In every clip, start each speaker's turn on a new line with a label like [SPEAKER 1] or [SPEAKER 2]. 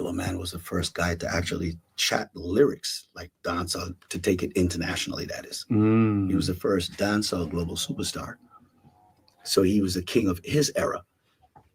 [SPEAKER 1] Yellow Man was the first guy to actually chat lyrics like dancehall to take it internationally. That is, he was the first dancehall global superstar. So he was the king of his era.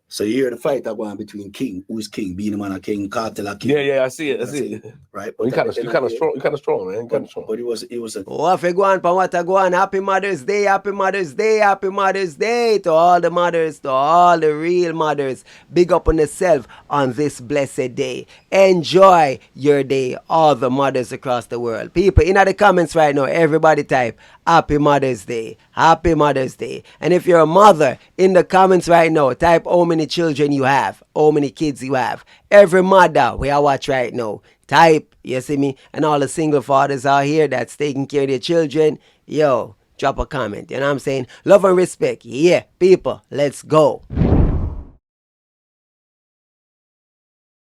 [SPEAKER 1] So you hear the fight that one between King, who is King, being man a King, Cartel a King.
[SPEAKER 2] Yeah, I see it.
[SPEAKER 1] Right?
[SPEAKER 2] Well, you kind of strong. You kind of strong, man.
[SPEAKER 1] But it was a.
[SPEAKER 3] Oh, if you go on, Pawata, go on. Happy Mother's Day, Happy Mother's Day, Happy Mother's Day to all the mothers, to all the real mothers. Big up on yourself on this blessed day. Enjoy your day, all the mothers across the world. People, in the comments right now, everybody type Happy Mother's Day, Happy Mother's Day. And if you're a mother, in the comments right now, type how many children you have, how many kids you have. Every mother we are watch right now, type, you see me, and all the single fathers out here that's taking care of their children, yo, drop a comment, you know what I'm saying? Love and respect, yeah, people, let's go.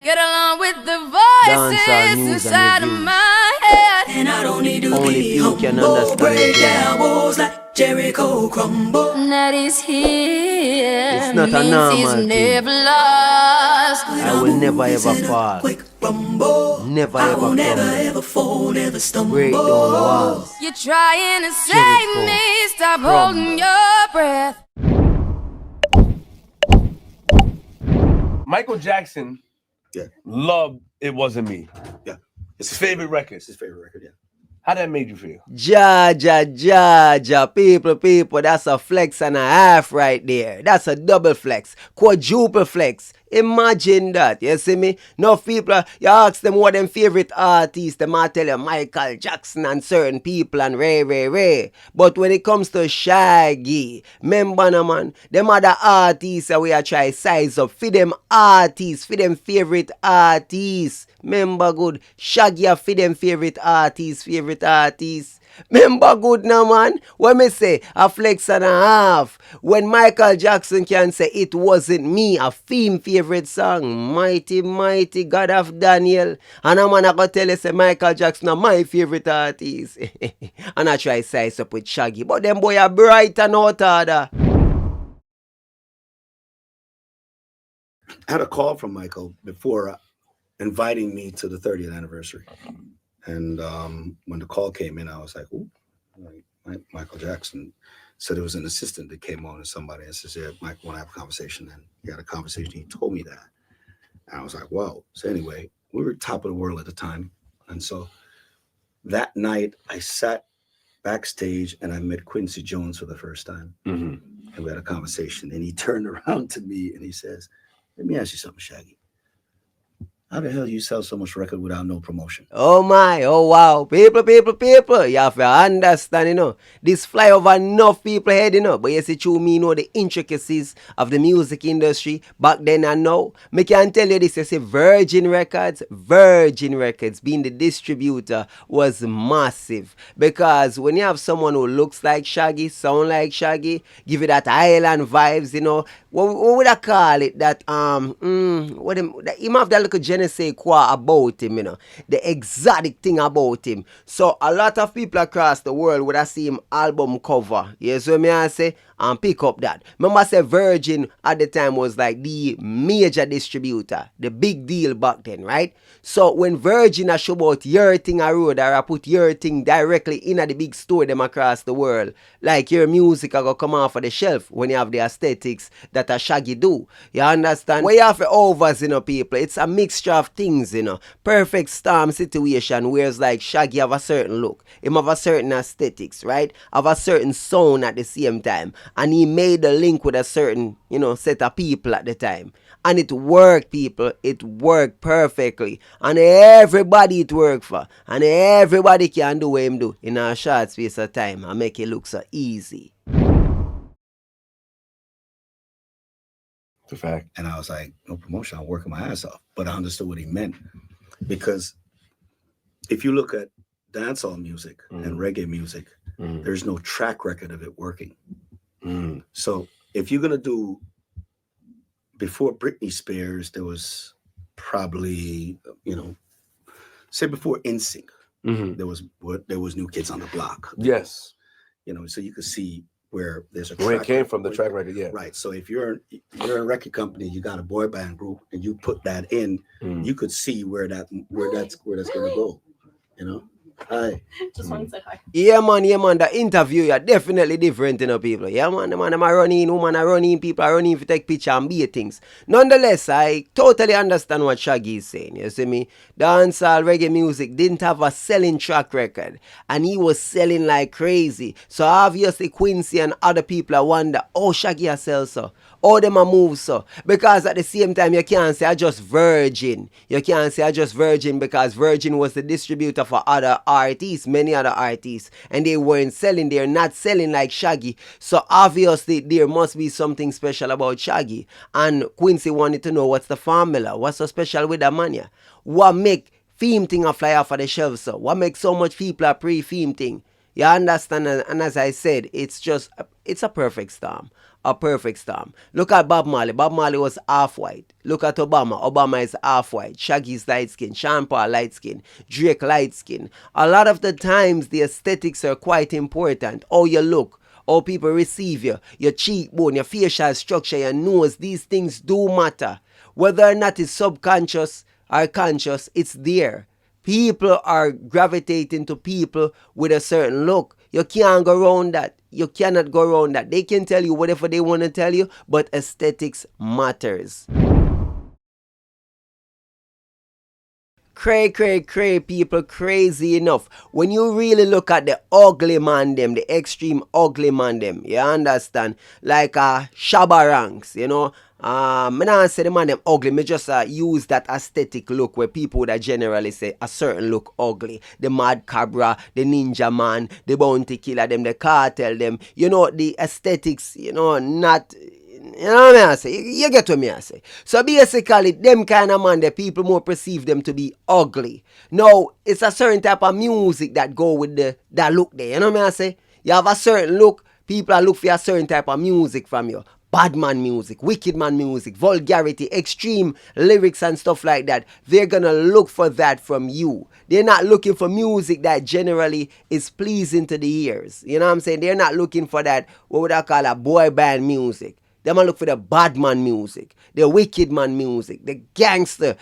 [SPEAKER 4] Get along with the voices inside of my head.
[SPEAKER 5] And I don't need to
[SPEAKER 3] Only
[SPEAKER 5] be
[SPEAKER 3] you can
[SPEAKER 5] humble.
[SPEAKER 3] understand
[SPEAKER 5] Break
[SPEAKER 3] it.
[SPEAKER 5] down walls like Jericho crumble.
[SPEAKER 4] That is here.
[SPEAKER 3] It's not a
[SPEAKER 4] means
[SPEAKER 3] normal
[SPEAKER 4] he's
[SPEAKER 3] thing.
[SPEAKER 4] never lost.
[SPEAKER 3] I will never ever fall.
[SPEAKER 5] Quick rumble.
[SPEAKER 3] Never
[SPEAKER 5] I
[SPEAKER 3] ever
[SPEAKER 5] will never
[SPEAKER 3] fall.
[SPEAKER 5] ever fall, never stumble.
[SPEAKER 3] Break down walls.
[SPEAKER 4] You're trying to save
[SPEAKER 3] Jericho
[SPEAKER 4] me. Stop
[SPEAKER 3] crumble.
[SPEAKER 4] holding your breath.
[SPEAKER 2] Michael Jackson loved It Wasn't Me.
[SPEAKER 1] Yeah.
[SPEAKER 2] It's his favorite record.
[SPEAKER 1] It's his favorite record, yeah.
[SPEAKER 2] How that made you feel?
[SPEAKER 3] Jaja, people, that's a flex and a half right there. That's a double flex, quadruple flex. Imagine that, you see me? No people, you ask them what them favorite artists, they might tell you Michael Jackson and certain people and Ray. But when it comes to Shaggy, remember no man, them other artists that we are try size up for them artists, for them favorite artists. Remember good, Shaggy are for them favorite artists. Remember good now, man. When me say a flex and a half, when Michael Jackson can say It Wasn't Me, a theme favorite song, mighty God of Daniel. And I'm gonna tell you say Michael Jackson are my favorite artist. And I try size up with Shaggy, but them boy are bright and out order.
[SPEAKER 1] I had a call from Michael before inviting me to the 30th anniversary. And when the call came in, I was like, ooh, Michael Jackson said it was an assistant that came on and somebody and says, yeah, Mike, want to have a conversation. And he had a conversation. He told me that. And I was like, whoa. So anyway, we were top of the world at the time. And so that night I sat backstage and I met Quincy Jones for the first time. And we had a conversation. And he turned around to me and he says, let me ask you something, Shaggy. How the hell do you sell so much record without no promotion?
[SPEAKER 3] Oh my, oh wow. People. You have to understand, you know. This fly over enough people head, you know. But yes, it true me, you know, the intricacies of the music industry back then and now. Me can tell you this, you see, Virgin Records being the distributor was massive. Because when you have someone who looks like Shaggy, sound like Shaggy, give you that island vibes, you know. What would I call it? That him have that little je ne sais quoi about him, you know. The exotic thing about him. So a lot of people across the world would have seen him album cover. You see what I say? And pick up that. Remember I say Virgin at the time was like the major distributor. The big deal back then, right? So when Virgin a show about your thing a road or I put your thing directly in at the big store them across the world, like your music a go come off of the shelf when you have the aesthetics that a Shaggy do. You understand? When you have the overs, you know, people, it's a mixture of things, you know. Perfect storm situation where it's like Shaggy have a certain look. Him have a certain aesthetics, right? Have a certain sound at the same time. And he made a link with a certain, you know, set of people at the time. And it worked, people. It worked perfectly. And everybody it worked for. And everybody can do what him do in a short space of time and make it look so easy.
[SPEAKER 2] It's a fact.
[SPEAKER 1] And I was like, no promotion, I'm working my ass off. But I understood what he meant. Because if you look at dancehall music and reggae music, there's no track record of it working. So if you're going to do, before Britney Spears, there was probably, you know, say before NSYNC, there was New Kids on the Block.
[SPEAKER 2] Yes.
[SPEAKER 1] You know, so you could see where there's a
[SPEAKER 2] Where it
[SPEAKER 1] track
[SPEAKER 2] came
[SPEAKER 1] record,
[SPEAKER 2] from, the track record, yeah.
[SPEAKER 1] Right. So if you're a record company, you got a boy band group, and you put that in, you could see where that's gonna go. You know. Hi.
[SPEAKER 6] Just want to say hi.
[SPEAKER 3] Yeah, man. The interview, you're definitely different, people. Yeah, man. The man, I'm running, woman are running, people are running to take picture and be things. Nonetheless, I totally understand what Shaggy is saying. You see me? Dancehall reggae music didn't have a selling track record, and he was selling like crazy. So obviously, Quincy and other people are wonder, oh, Shaggy has sell so. All them a move so. Because at the same time, you can't say I just Virgin. You can't say I just Virgin because Virgin was the distributor for other artists, many other artists. And they weren't selling. They're not selling like Shaggy. So obviously, there must be something special about Shaggy. And Quincy wanted to know what's the formula. What's so special with that mania? What make theme thing a fly off of the shelf so? What makes so much people a pre-theme thing? You understand? And as I said, it's a perfect storm. A perfect storm. Look at Bob Marley. Bob Marley was half white. Look at Obama. Obama is half white. Shaggy's light skin. Sean Paul light skin. Drake light skin. A lot of the times the aesthetics are quite important. How you look. How people receive you. Your cheekbone. Your facial structure. Your nose. These things do matter. Whether or not it's subconscious or conscious, it's there. People are gravitating to people with a certain look. You can't go around that. You cannot go around that. They can tell you whatever they want to tell you, but aesthetics matters. Cray, people, crazy enough. When you really look at the ugly man them, the extreme ugly man them, you understand? Like Shabba Ranks, you know. I don't say the man them ugly, me just use that aesthetic look where people would generally say a certain look ugly. The Mad Cabra, the Ninja Man, the Bounty Killer them, the Cartel them, you know, the aesthetics, you know, not... You know what I say? You get what I say. So basically, them kind of man, the people more perceive them to be ugly. Now, it's a certain type of music that go with that look there. You know what I say? You have a certain look, people are look for a certain type of music from you. Bad man music, wicked man music, vulgarity, extreme lyrics and stuff like that. They're gonna look for that from you. They're not looking for music that generally is pleasing to the ears. You know what I'm saying? They're not looking for that, what would I call a boy band music. Them a look for the bad man music, the wicked man music, the gangster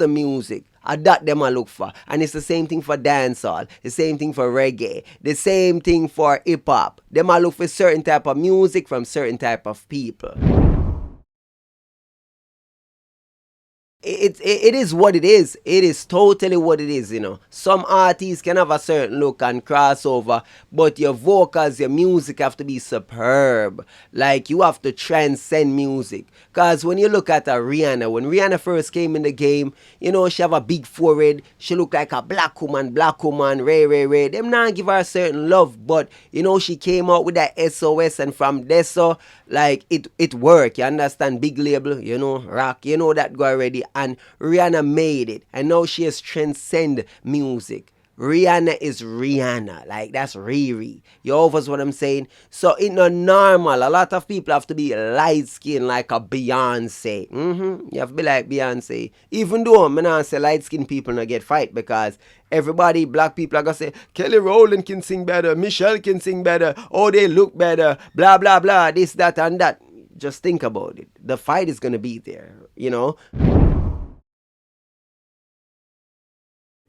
[SPEAKER 3] music. And that them a look for. And it's the same thing for dancehall, the same thing for reggae, the same thing for hip hop. Them a look for certain type of music from certain type of people. It is what it is. It is totally what it is, you know. Some artists can have a certain look and crossover, but your vocals, your music have to be superb. Like, you have to transcend music. Because when you look at Rihanna, when Rihanna first came in the game, you know, she have a big forehead. She look like a black woman, Ray. Them not give her a certain love, but, you know, she came out with that SOS, and from there, like, it worked. You understand? Big label, you know, rock, you know that go already. And Rihanna made it, and now she has transcended music. Rihanna is Rihanna, like that's Riri. You overstand what I'm saying? So it's not normal. A lot of people have to be light skinned like a Beyonce. You have to be like Beyonce. Even though I'm not say light skinned people not get fight, because everybody, black people are gonna say Kelly Rowland can sing better, Michelle can sing better, oh they look better, blah blah blah, this, that and that. Just think about it. The fight is gonna be there, you know.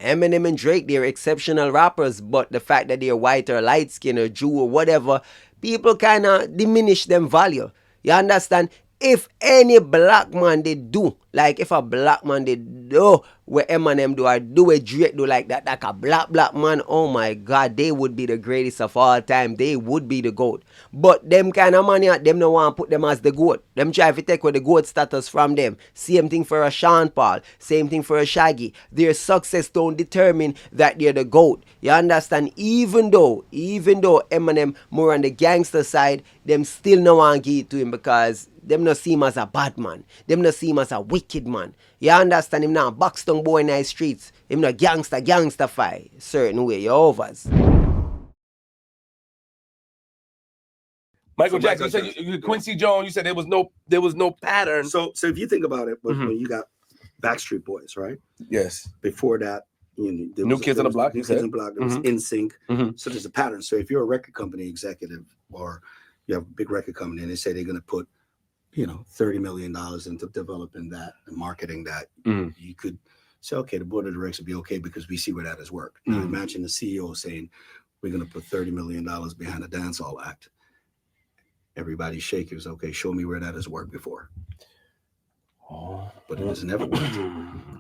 [SPEAKER 3] Eminem and Drake, they're exceptional rappers, but the fact that they're white or light skin or Jew or whatever, people kind of diminish them value. You understand? If any black man they do, like if a black man they do what Eminem do or do what Drake do like that, like a black man, oh my God, they would be the greatest of all time. They would be the GOAT. But them kind of money, them no want to put them as the GOAT. Them try to take away the GOAT status from them. Same thing for a Sean Paul. Same thing for a Shaggy. Their success don't determine that they're the GOAT. You understand? Even though Eminem more on the gangster side, them still no want to give it to him because them not see him as a bad man. Them not see him as a wicked man. You understand? Him now box down boy in the streets. Him not gangster fight. Certain way. You overs.
[SPEAKER 2] Michael Jackson, you said Quincy Jones, you said there was no pattern.
[SPEAKER 1] So if you think about it, when you got Backstreet Boys, right?
[SPEAKER 2] Yes.
[SPEAKER 1] Before that, you know, there
[SPEAKER 2] New
[SPEAKER 1] was
[SPEAKER 2] Kids on the Block.
[SPEAKER 1] New Kids on the Block. There was NSYNC.
[SPEAKER 2] Mhm.
[SPEAKER 1] So there's a pattern. So if you're a record company executive or you have a big record coming in. They say they're going to put, $30 million into developing that and marketing that. You could say, okay, the board of directors would be okay because we see where that has worked. Now imagine the CEO saying, we're going to put $30 million behind a dancehall act. Everybody shakers. Okay, show me where that has worked before. But it has never worked.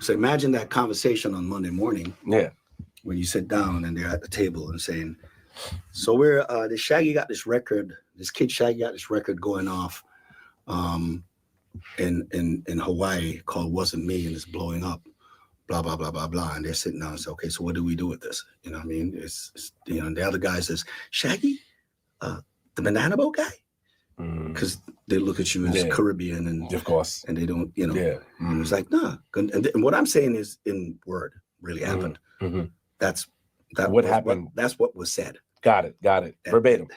[SPEAKER 1] So imagine that conversation on Monday morning.
[SPEAKER 2] Yeah.
[SPEAKER 1] When you sit down and they're at the table and saying, so we're this Shaggy got this record, this kid Shaggy got this record going off in Hawaii called Wasn't Me, and it's blowing up, blah, blah, blah, blah, blah. And they're sitting down and say, okay, so what do we do with this? You know what I mean? It's and the other guy says, Shaggy, the banana boat guy? Because they look at you as Caribbean and
[SPEAKER 2] of course,
[SPEAKER 1] and they don't, and it's like, nah. And what I'm saying is in word really happened. That's
[SPEAKER 2] what happened.
[SPEAKER 1] That's what was said.
[SPEAKER 2] Got it. Verbatim.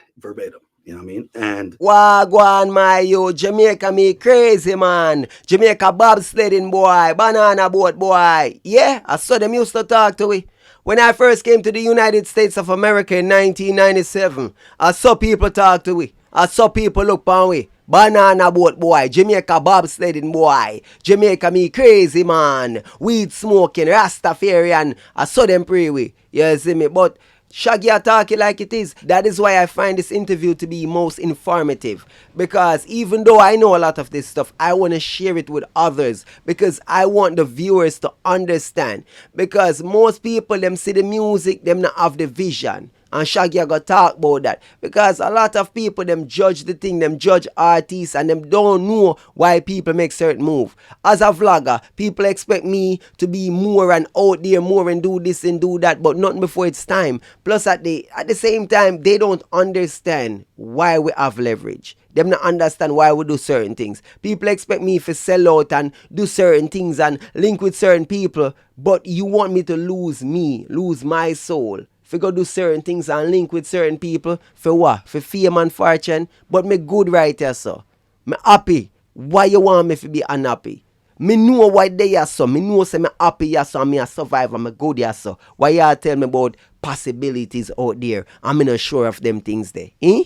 [SPEAKER 1] You know what I mean? And
[SPEAKER 3] Wagwan, my yo, Jamaica me crazy, man. Jamaica bobsledding boy, banana boat boy. Yeah, I saw them used to talk to me. When I first came to the United States of America in 1997, I saw people talk to me. I saw people look on we. Banana boat boy, Jamaica bobsledding boy, Jamaica me crazy, man. Weed smoking, Rastafarian. I saw them pray we. You see me? But Shaggy talking like it is. That is why I find this interview to be most informative. Because even though I know a lot of this stuff, I want to share it with others. Because I want the viewers to understand. Because most people, them see the music, them not have the vision. And Shaggy I got talk about that. Because a lot of people, them judge the thing, them judge artists, and them don't know why people make certain move. As a vlogger, people expect me to be more and out there, more and do this and do that, but nothing before it's time. Plus at the same time, they don't understand why we have leverage. Them not understand why we do certain things. People expect me to sell out and do certain things and link with certain people, but you want me to lose my soul. For go do certain things and link with certain people. For what? For fame and fortune. But me good right here, so. Me happy. Why you want me to be unhappy? Me know why they are so. Me know say me happy here, so me a survivor. Me good here, so. Why y'all tell me about possibilities out there? I'm not sure of them things there. Eh?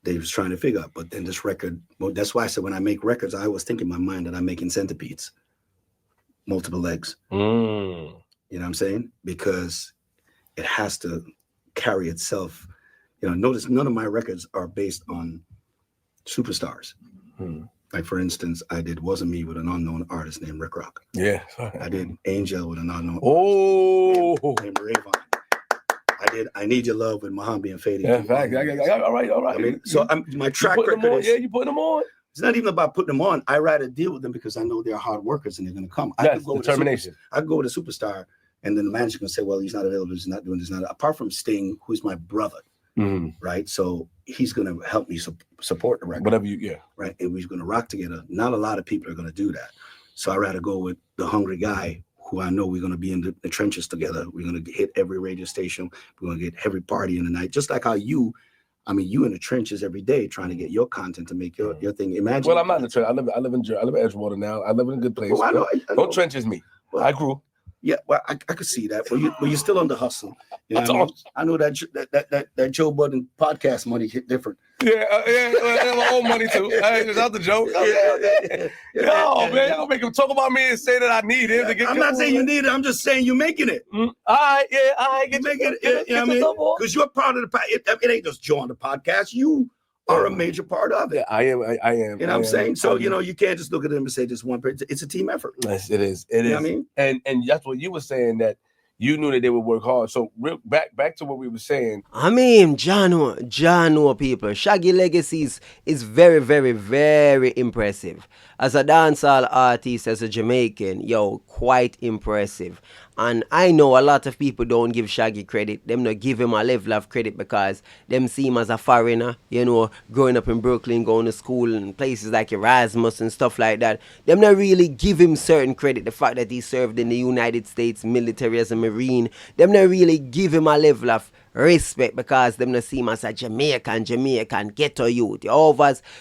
[SPEAKER 1] they was trying to figure out. But then this record, well, that's why I said when I make records, I always think in my mind that I'm making centipedes, multiple legs. You know what I'm saying? Because it has to carry itself. You know, notice none of my records are based on superstars. Like, for instance, I did Wasn't Me with an unknown artist named Rick Rock.
[SPEAKER 2] Yeah.
[SPEAKER 1] I did Angel with an unknown
[SPEAKER 2] artist
[SPEAKER 1] named Rayvon. I did I Need Your Love with Muhammad and Fady.
[SPEAKER 2] Yeah, fact. All right.
[SPEAKER 1] I mean, so my track record is...
[SPEAKER 2] Yeah, you putting them on.
[SPEAKER 1] It's not even about putting them on. I rather deal with them because I know they're hard workers and they're going to come.
[SPEAKER 2] Yes, determination.
[SPEAKER 1] I could go with a superstar and then the manager can say, well, he's not available. He's not doing this. Apart from Sting, who's my brother, right? So he's going to help me support the record.
[SPEAKER 2] Whatever you, yeah.
[SPEAKER 1] Right. And we're going to rock together. Not a lot of people are going to do that. So I'd rather go with the hungry guy who I know we're going to be in the trenches together. We're going to hit every radio station. We're going to get every party in the night. Just like how you in the trenches every day trying to get your content to make your thing. Imagine.
[SPEAKER 2] Well, I'm not in the trench. I live in Edgewater now. I live in a good place.
[SPEAKER 1] Well, I know.
[SPEAKER 2] Don't trenches me. Well, I grew.
[SPEAKER 1] Yeah, well, I could see that, but you're still on the hustle. You know I know that Joe Budden podcast money hit different.
[SPEAKER 2] Yeah, my own money too. It's not the joke. Yo, man, you gonna make him talk about me and say that I need him to get.
[SPEAKER 1] I'm not saying you need it. I'm just saying you're making it.
[SPEAKER 2] All right,
[SPEAKER 1] get making it. You know what I mean? Because you're part of the. It ain't just Joe on the podcast. You are a major part of it.
[SPEAKER 2] Yeah, I am.
[SPEAKER 1] You know what I'm saying? So, you can't just look at them and say just one person. It's a team effort.
[SPEAKER 2] Yes, it is. It is.
[SPEAKER 1] You know what I mean?
[SPEAKER 2] And that's what you were saying, that you knew that they would work hard. So back to what we were saying.
[SPEAKER 3] I mean, Jano people. Shaggy legacy is very, very, very impressive. As a dancehall artist, as a Jamaican, quite impressive. And I know a lot of people don't give Shaggy credit. Them not give him a level of credit because them see him as a foreigner, growing up in Brooklyn, going to school in places like Erasmus and stuff like that. Them not really give him certain credit. The fact that he served in the United States military as a Marine, them not really give him a level of respect because them not see him as a Jamaican ghetto youth.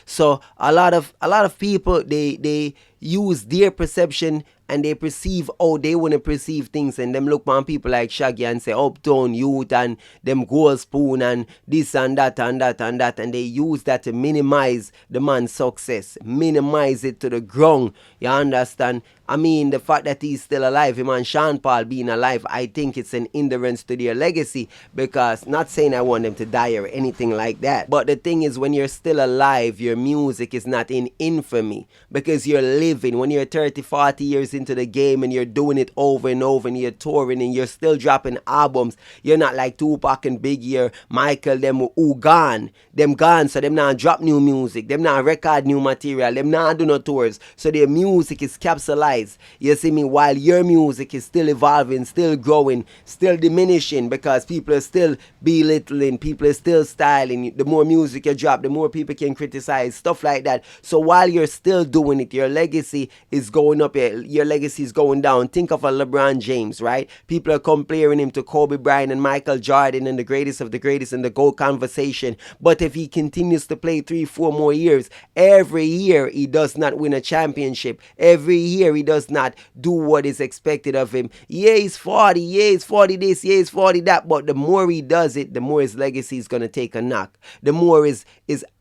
[SPEAKER 3] So a lot of people they use their perception and they perceive how they want to perceive things, and them look on people like Shaggy and say uptown youth and them gold spoon and this and that and that and that, and they use that to minimize the man's success, minimize it to the ground. You understand? I mean, the fact that he's still alive, him and Sean Paul being alive, I think it's an hindrance to their legacy, because not saying I want them to die or anything like that, but the thing is, when you're still alive, your music is not in infamy, because you're living. When you're 30, 40 years into the game and you're doing it over and over and you're touring and you're still dropping albums, you're not like Tupac and Biggie or Michael, them who gone. Them gone, so them not drop new music, them not record new material, them not do no tours, so their music is capsulized. You see me? While your music is still evolving, still growing, still diminishing, because people are still belittling, people are still styling. The more music you drop, the more people can criticize, stuff like that. So while you're still doing it, your legacy is going up, your legacy is going down. Think of a LeBron James, right? People are comparing him to Kobe Bryant and Michael Jordan and the greatest of the greatest in the GOAT conversation. But if he continues to play 3-4 more years, every year he does not win a championship, every year he does not do what is expected of him. Yeah, he's 40, yeah, he's 40 this, yeah, he's 40 that, but the more he does it, the more his legacy is going to take a knock. The more his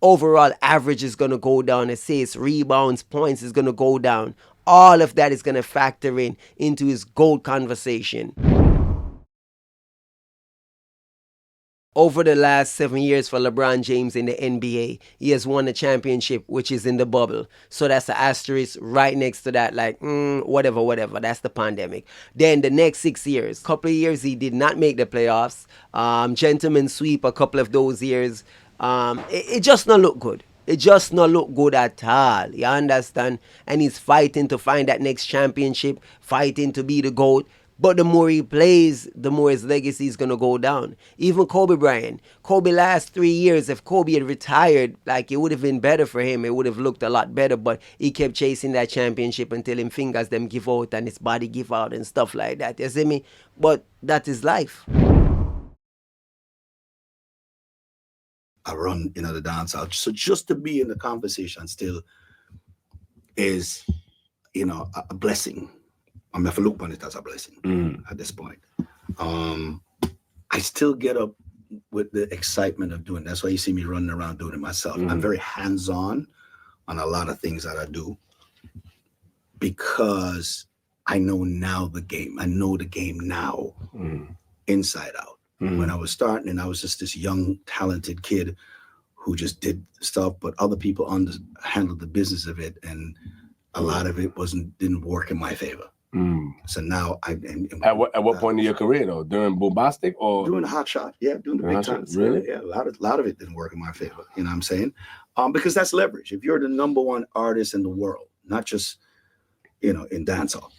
[SPEAKER 3] overall average is going to go down. Assists, rebounds, points is going to go down. All of that is going to factor into his GOAT conversation. Over the last 7 years for LeBron James in the NBA, he has won a championship, which is in the bubble. So that's an asterisk right next to that, like, whatever. That's the pandemic. Then the next 6 years, couple of years, he did not make the playoffs. Gentleman sweep a couple of those years. It just not look good. It just not look good at all. You understand? And he's fighting to find that next championship, fighting to be the GOAT. But the more he plays, the more his legacy is going to go down. Even Kobe Bryant. Kobe last 3 years, if Kobe had retired, like, it would have been better for him. It would have looked a lot better. But he kept chasing that championship until him fingers them give out and his body give out and stuff like that. You see me? But that is life.
[SPEAKER 1] I run, the dance out. So just to be in the conversation still is, a blessing. I mean, if I look upon it as a blessing at this point. I still get up with the excitement of doing it. That's why you see me running around doing it myself. I'm very hands-on on a lot of things that I do, because I know now the game. I know the game now, inside out. When I was starting, and I was just this young, talented kid who just did stuff, but other people handled the business of it, and a lot of it didn't work in my favor. So now
[SPEAKER 2] At what point in your career though? During Bombastic or
[SPEAKER 1] doing the hot shot? Yeah, doing the big times.
[SPEAKER 2] Really?
[SPEAKER 1] Yeah, a lot of it didn't work in my favor. You know what I'm saying? Because that's leverage. If you're the number one artist in the world, not just in dancehall,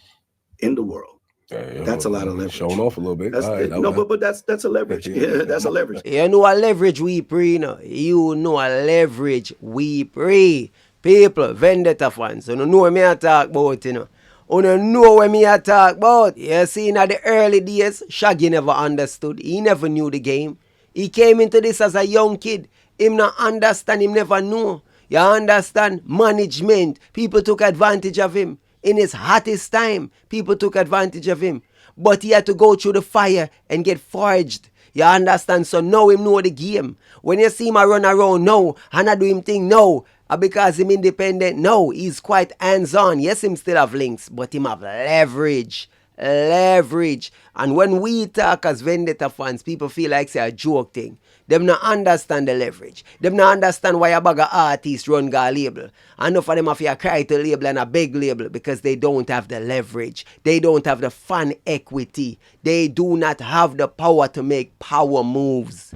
[SPEAKER 1] in the world, that's a lot of leverage.
[SPEAKER 2] Showing off a little bit.
[SPEAKER 1] But that's a leverage. Yeah, that's a leverage.
[SPEAKER 3] You know a leverage we pre, You know a leverage we pre. People, vendetta fans, you know what me I talk about, You know what me I talk about. You see, in the early days, Shaggy never understood. He never knew the game. He came into this as a young kid. Him not understand, him never know. You understand? Management. People took advantage of him. In his hottest time, people took advantage of him. But he had to go through the fire and get forged. You understand? So now him know the game. When you see him run around, no. And I do him thing, no. Because him independent, no. He's quite hands-on. Yes, him still have links, but him have leverage. Leverage. And when we talk as Vendetta fans, people feel like it's a joke thing. Them not understand the leverage. Them not understand why a bag of artists run a label. Enough of them have to cry to label and a big label because they don't have the leverage. They don't have the fan equity. They do not have the power to make power moves.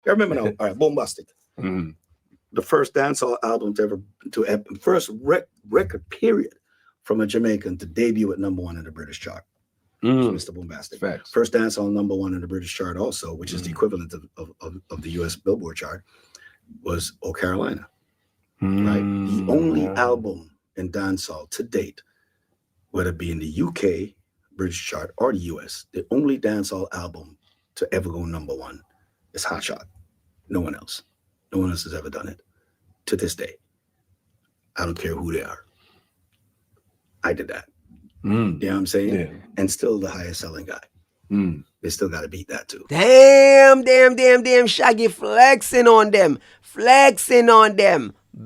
[SPEAKER 1] I remember now, all right, Bombastic. The first dancehall album first record period from a Jamaican to debut at #1 in the British chart. Mr. Bombastic.
[SPEAKER 2] Facts.
[SPEAKER 1] First dancehall #1 in the British chart also, which is the equivalent of the US Billboard chart, was Oh Carolina. Right? The only album in dancehall to date, whether it be in the UK, British chart, or the US, the only dancehall album to ever go #1 is Hot Shot. No one else. No one else has ever done it to this day. I don't care who they are. I did that.
[SPEAKER 2] Mm.
[SPEAKER 1] You know what I'm saying?
[SPEAKER 2] Yeah.
[SPEAKER 1] And still the highest selling guy.
[SPEAKER 2] Mm.
[SPEAKER 1] They still got to beat that too.
[SPEAKER 3] Damn, Shaggy flexing on them.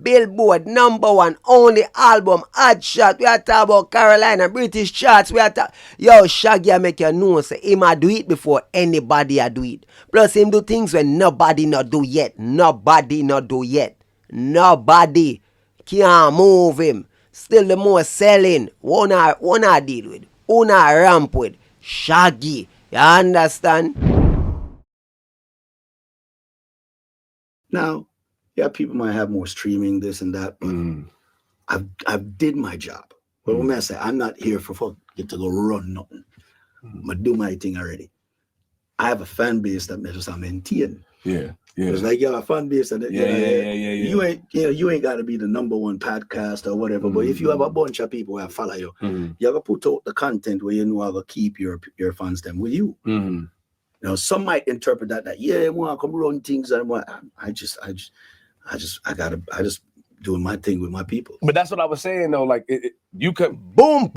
[SPEAKER 3] Billboard #1 only album, Hot Shot. We are talking about Carolina, British charts. We are talking. Yo, Shaggy, I make you know, say, him a do it before anybody a do it. Plus, him do things when nobody not do yet. Nobody can't move him. Still the more selling. One I deal with. One I ramp with. Shaggy. You understand?
[SPEAKER 1] Now, yeah, people might have more streaming, this and that, but I've did my job. But when I say I'm not here for get to go run nothing. I do my thing already. I have a fan base that measures I'm maintain.
[SPEAKER 2] Yeah.
[SPEAKER 1] It's like, a fan base that you ain't got to be the #1 podcast or whatever. But if you have a bunch of people that follow you, you have to put out the content where you know how to keep your fans them with you. Now, some might interpret that I want to come run things and what I just doing my thing with my people.
[SPEAKER 2] But that's what I was saying though. Like you could
[SPEAKER 3] boom,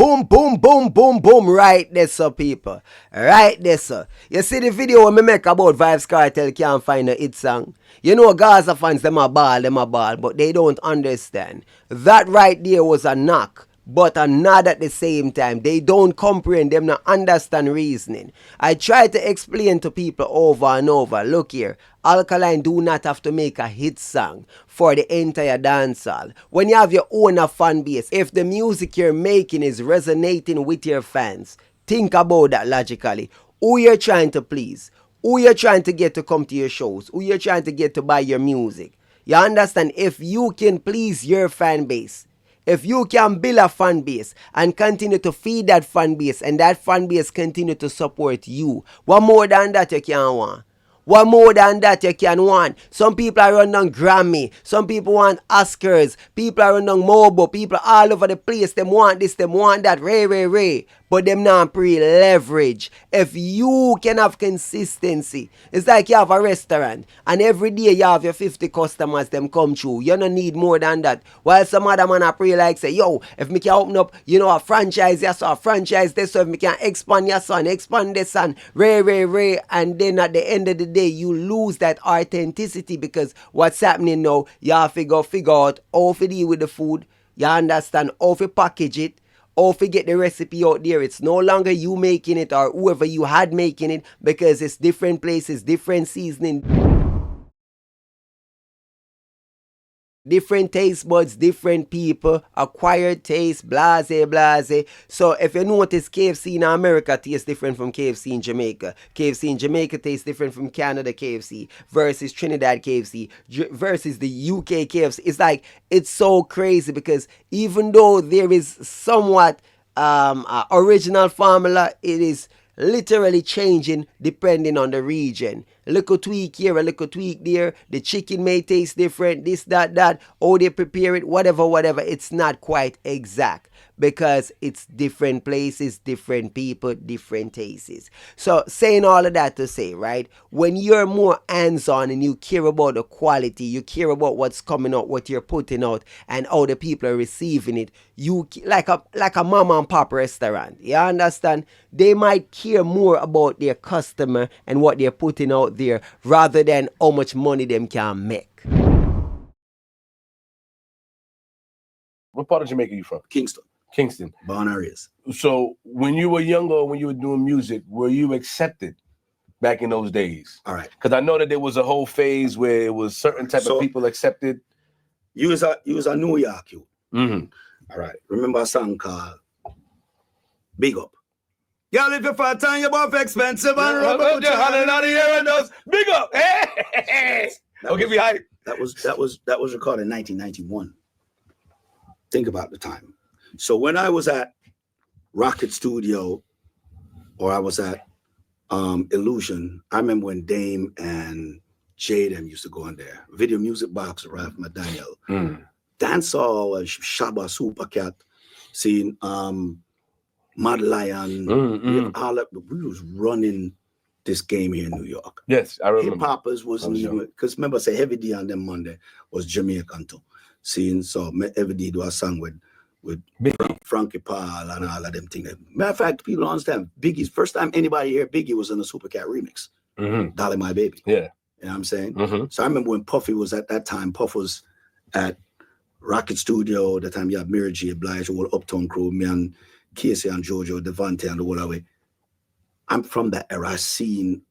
[SPEAKER 3] right there, sir, people. Right there, sir. You see the video when me make about Vybz Kartel can't find a hit song. You know, Gaza fans, them a ball, but they don't understand. That right there was a knock. But not at the same time. They don't comprehend, them not understand reasoning. I try to explain to people over and over. Look here, Alkaline do not have to make a hit song for the entire dancehall. When you have your own fan base, if the music you're making is resonating with your fans, think about that logically. Who you're trying to please, who you're trying to get to come to your shows, who you're trying to get to buy your music. You understand? If you can please your fan base, if you can build a fan base and continue to feed that fan base and that fan base continue to support you, what more than that you can want? What more than that you can want? Some people are running Grammy. Some people want Oscars. People are running Mobo. People all over the place. Them want this, them want that. Ray. But them not pre-leverage. If you can have consistency, it's like you have a restaurant and every day you have your 50 customers them come through. You don't need more than that. While some other man are pre like say, yo, if me can open up, a franchise, yes, so a franchise this, so if me can expand your son, expand this son, Ray. And then at the end of the day, you lose that authenticity because what's happening now, you have to figure out how to deal with the food. You understand how to package it. Or if you get the recipe out there, it's no longer you making it or whoever you had making it because it's different places, different seasoning, different taste buds, different people, acquired taste, blase. So if you notice, KFC in America tastes different from KFC in Jamaica. KFC in Jamaica tastes different from Canada KFC versus Trinidad KFC versus the UK KFC. It's like, it's so crazy because even though there is somewhat original formula, it is literally changing depending on the region. A little tweak here, a little tweak there. The chicken may taste different, this, that, how they prepare it, whatever. It's not quite exact because it's different places, different people, different tastes. So saying all of that to say, right, when you're more hands-on and you care about the quality, you care about what's coming out, what you're putting out, and how the people are receiving it, you like a mama and pop restaurant. You understand? They might care more about their customer and what they're putting out there rather than how much money them can make.
[SPEAKER 2] What part of Jamaica are you from? Kingston.
[SPEAKER 1] Born and raised.
[SPEAKER 2] So when you were younger, when you were doing music, were you accepted back in those days?
[SPEAKER 1] All right.
[SPEAKER 2] Because I know that there was a whole phase where it was certain type of people accepted.
[SPEAKER 1] You was a New York you.
[SPEAKER 2] Mm-hmm.
[SPEAKER 1] All right. Remember a song called Big Up. Y'all, if you're fat and you're both expensive and rubber, put your hand out of here and those big up. Don't give me hype. That was recorded in 1991. Think about the time. So when I was at Rocket Studio or I was at Illusion, I remember when Dame and Jaden used to go in there. Video Music Box, Ralph Daniel. Dancehall, Shabba, Supercat, seeing Mad Lion, we was running this game here in New York.
[SPEAKER 2] Yes, I remember.
[SPEAKER 1] Hip Hoppers wasn't even, because remember I said Heavy D on them Monday was Jamaican too. Seeing, so me every day do a song with Frankie Paul and all of them things. Matter of fact, people don't understand. Biggie's first time anybody hear Biggie was in a Supercat remix. Dolly My Baby.
[SPEAKER 2] Yeah.
[SPEAKER 1] You know what I'm saying? So I remember when Puffy was at that time, Puff was at Rocket Studio, the time you had Mary J. Blige, all Uptown Crew, me and Casey and Jojo, Devante and the whole way. I'm from that era.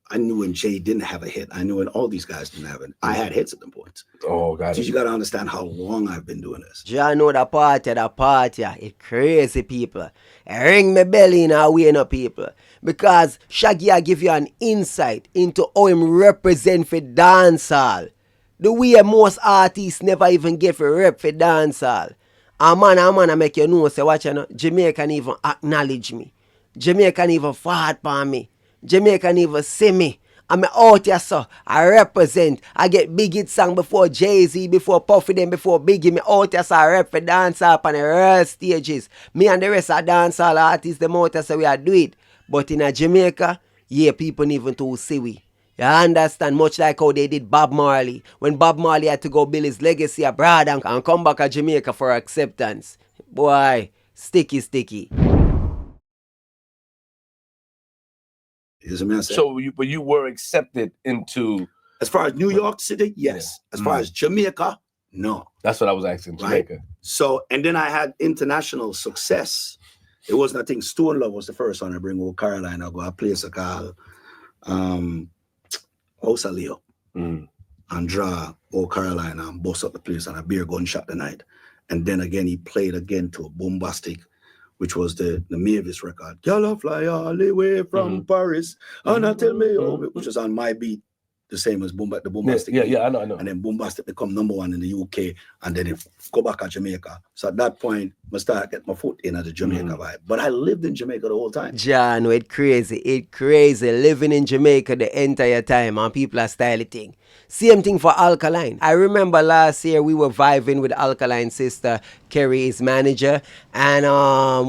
[SPEAKER 1] I knew when Jay didn't have a hit. I knew when all these guys didn't have it. I had hits at them points.
[SPEAKER 2] Oh, got
[SPEAKER 1] So
[SPEAKER 2] it.
[SPEAKER 1] you got to understand how long I've been doing this.
[SPEAKER 3] Jah know the party. It crazy, people. It ring my belly in a way, no people. Because Shaggy I give you an insight into how him represent for dancehall. The way most artists never even give a rep for dancehall. A man, I make you know, say, watch you know, Jamaican even acknowledge me. Jamaican even fought for me. Jamaican even see me. I'm out here, so I represent. I get big hit song before Jay-Z, before Puffy, then before Biggie. Me out here, so I rep for dancehall on the real stages. Me and the rest of dancehall artists, them out here, so we are do it. But in a Jamaica, yeah, people even to see we. You understand? Much like how they did Bob Marley. When Bob Marley had to go build his legacy abroad and come back to Jamaica for acceptance. Boy, sticky.
[SPEAKER 2] So you were accepted into...
[SPEAKER 1] As far as New York City, yes. As far as Jamaica, no.
[SPEAKER 2] That's what I was asking, Jamaica.
[SPEAKER 1] Right? So, and then I had international success. It wasn't, I think Stone Love was the first one I bring over Carolina. I go a place called House of Leo. And draw old Carolina and bust up the place and a beer gunshot the night. And then again, he played again to a bombastic, which was the Mavis record. Y'all fly all the way from Paris. And I tell me, which was on my beat, the same as the bombastic.
[SPEAKER 2] Yeah, I know.
[SPEAKER 1] And then bombastic become #1 in the UK. And then it go back to Jamaica. So at that point, I started getting my foot in at the Jamaica vibe. But I lived in Jamaica the whole time.
[SPEAKER 3] John, it crazy. Living in Jamaica the entire time and people are styling thing. Same thing for Alkaline. I remember last year we were vibing with Alkaline's sister, Kerry, his manager. And